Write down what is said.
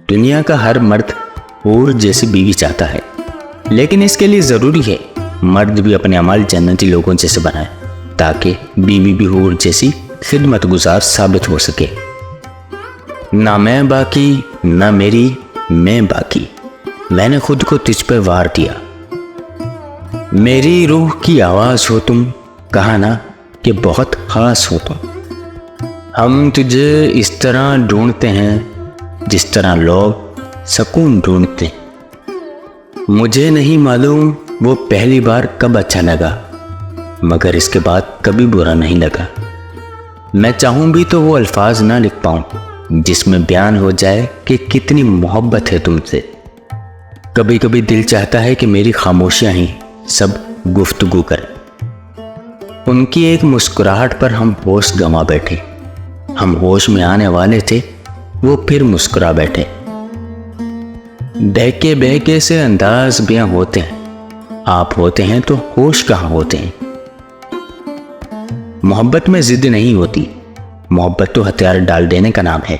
दुनिया का हर मर्द हूर जैसी बीवी चाहता है, लेकिन इसके लिए ज़रूरी है मर्द भी अपने अमाल जन्नती लोगों जैसे बनाए, ताकि बीवी भी हूर जैसी खिदमतगुजार साबित हो सके। ना मैं बाकी ना मेरी मैं बाकी, मैंने खुद को तुझ पे वार दिया। मेरी रूह की आवाज़ हो तुम, कहा ना कि बहुत ख़ास हो तुम। हम तुझे इस तरह ढूंढते हैं जिस तरह लोग सुकून ढूंढते। मुझे नहीं मालूम वो पहली बार कब अच्छा लगा, मगर इसके बाद कभी बुरा नहीं लगा। मैं चाहूँ भी तो वो अल्फाज ना लिख पाऊँ जिसमें बयान हो जाए कि कितनी मोहब्बत है तुमसे। कभी कभी दिल चाहता है कि मेरी खामोशियाँ ही सब गुफ्तगू करें। उनकी एक मुस्कुराहट पर हम होश गंवा बैठे। हम होश में आने वाले थे, वो फिर मुस्कुरा बैठे। बहके बहके से अंदाज बयां होते हैं, आप होते हैं तो होश कहाँ होते हैं। मोहब्बत में जिद नहीं होती, मोहब्बत तो हथियार डाल देने का नाम है।